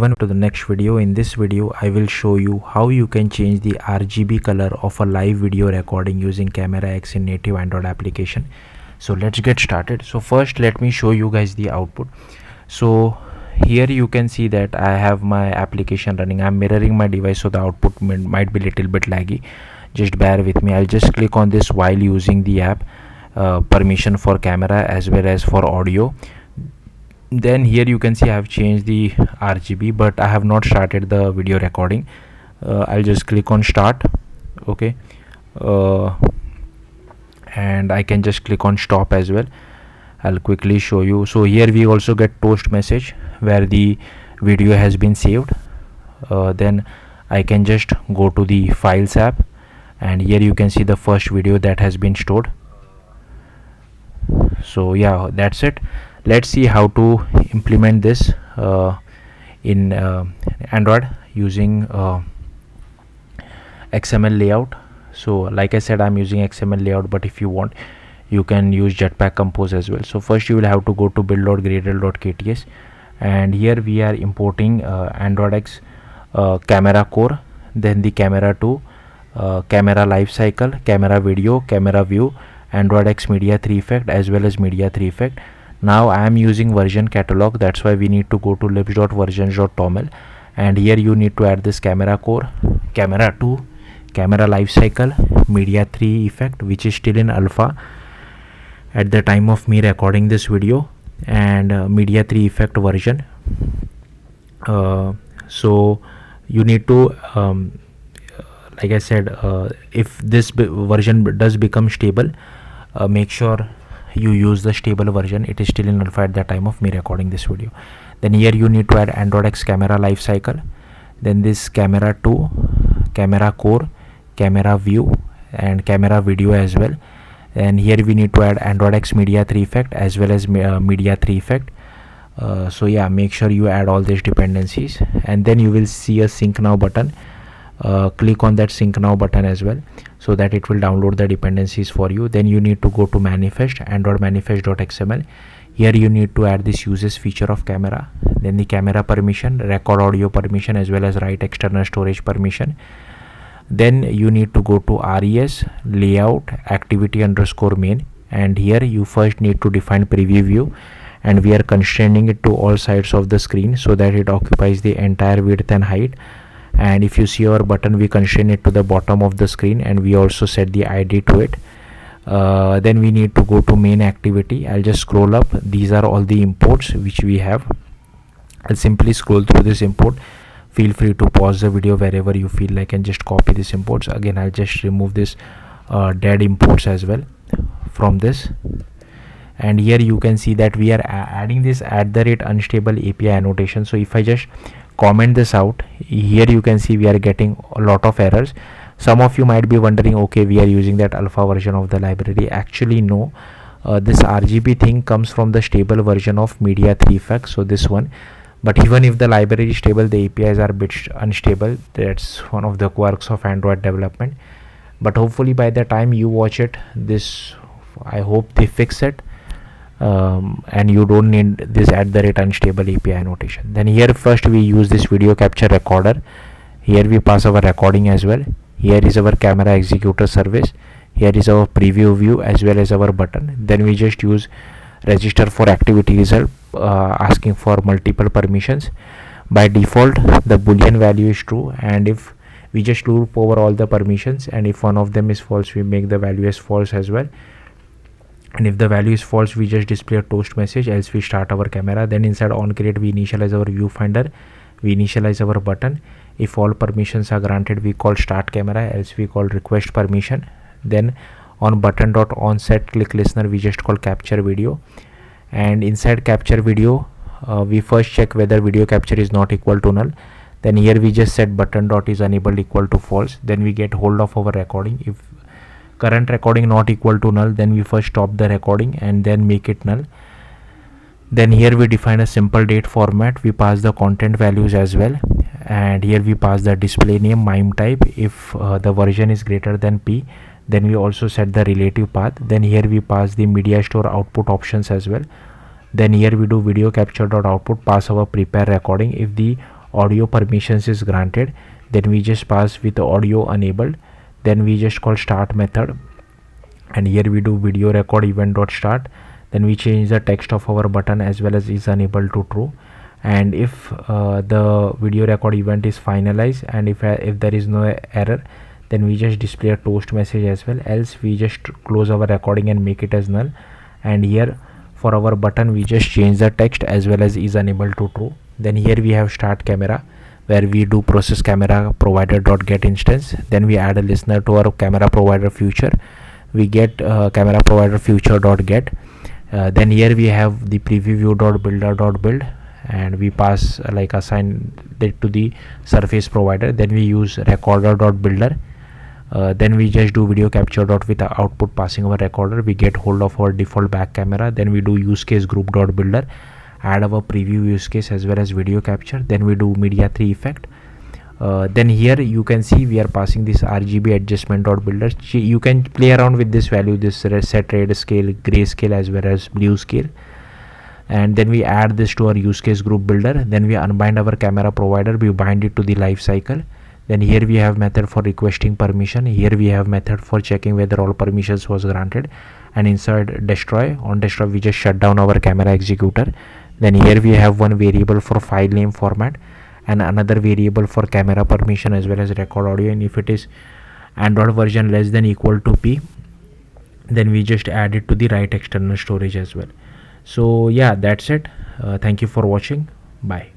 To the next video. In this video I will show you how you can change the RGB color of a live video recording using CameraX in native Android application. So let's get started. So first let me show you guys the output. So here you can see that I have my application running. I'm mirroring my device, so the output might be little bit laggy. Just bear with me. I'll just click on this while using the app, permission for camera as well as for audio. Then here you can see I have changed the RGB, but I have not started the video recording. I'll just click on start. Okay, and I can just click on stop as well. I'll quickly show you. So here we also get toast message where the video has been saved. Then I can just go to the files app, and here you can see the first video that has been stored. So yeah, that's it. Let's see how to implement this in Android using XML layout. So like I said, I'm using XML layout, but if you want, you can use Jetpack Compose as well. So first you will have to go to build.gradle.kts, and here we are importing Android X camera core, then the camera 2, camera lifecycle, camera video, camera view, Android X media 3 effect as well as media 3 effect. Now I am using version catalog, that's why we need to go to libs.versions.toml, and here you need to add this camera core, camera 2, camera lifecycle, media 3 effect, which is still in alpha at the time of me recording this video, and media 3 effect version. So you need to like I said, if this version does become stable, make sure you use the stable version. It is still in alpha at the time of me recording this video. Then here you need to add Android X camera lifecycle, then this camera 2, camera core, camera view, and camera video as well. And here we need to add Android X media 3 effect as well as media 3 effect. So yeah, make sure you add all these dependencies, and then you will see a sync now button. Click on that sync now button as well, so that it will download the dependencies for you. Then you need to go to manifest, android manifest.xml. Here you need to add this uses feature of camera, then the camera permission, record audio permission as well as write external storage permission. Then you need to go to res layout activity underscore main, and here you first need to define preview view, and we are constraining it to all sides of the screen so that it occupies the entire width and height. And if you see our button, we constrain it to the bottom of the screen, and we also set the ID to it. Then we need to go to main activity. I'll just scroll up. These are all the imports which we have. I'll simply scroll through this import. Feel free to pause the video wherever you feel like and just copy these imports. Again, I'll just remove this dead imports as well from this. And here you can see that we are adding this @unstable API annotation. So if I just comment this out, here you can see we are getting a lot of errors. Some of you might be wondering, okay, we are using that alpha version of the library. Actually no, this RGB thing comes from the stable version of media 3 effect, so this one. But even if the library is stable, the APIs are a bit unstable. That's one of the quirks of Android development. But hopefully by the time you watch it, this, I hope they fix it. And you don't need this @unstable API annotation. Then here first we use this video capture recorder. Here we pass our recording as well. Here is our camera executor service. Here is our preview view as well as our button. Then we just use register for activity result, asking for multiple permissions. By default the boolean value is true, and if we just loop over all the permissions, and if one of them is false, we make the value as false as well. And if the value is false, we just display a toast message, else we start our camera. Then inside on create, we initialize our viewfinder, we initialize our button. If all permissions are granted, we call start camera, else we call request permission. Then on button.onset click listener, we just call capture video. And inside capture video, we first check whether video capture is not equal to null. Then here we just set button.is enabled equal to false. Then we get hold of our recording. If current recording not equal to null, then we first stop the recording and then make it null. Then here we define a simple date format. We pass the content values as well, and here we pass the display name, mime type. If the version is greater than p, then we also set the relative path. Then here we pass the media store output options as well. Then here we do video capture dot output, pass our prepare recording. If the audio permissions is granted, then we just pass with the audio enabled, then we just call start method, and here we do video record event dot start, then we change the text of our button as well as is unable to true. And if the video record event is finalized, and if there is no error, then we just display a toast message as well, else we just close our recording and make it as null. And here for our button we just change the text as well as is unable to true. Then here we have start camera, where we do process camera provider dot get instance, then we add a listener to our camera provider future, we get camera provider future dot get. Then here we have the preview view dot builder dot build, and we pass assign it to the surface provider, then we use recorder dot builder. Then we just do video capture dot with the output passing our recorder, we get hold of our default back camera, then we do use case group dot builder, add our preview use case as well as video capture, then we do media 3 effect. Then here you can see we are passing this RGB adjustment dot builder. You can play around with this value, this set red scale, gray scale as well as blue scale, and then we add this to our use case group builder, then we unbind our camera provider, we bind it to the life cycle. Then here we have method for requesting permission, here we have method for checking whether all permissions was granted, and inside destroy, on destroy we just shut down our camera executor. Then here we have one variable for file name format and another variable for camera permission as well as record audio, and if it is Android version less than equal to P, then we just add it to the right external storage as well. So yeah, that's it. Thank you for watching. Bye.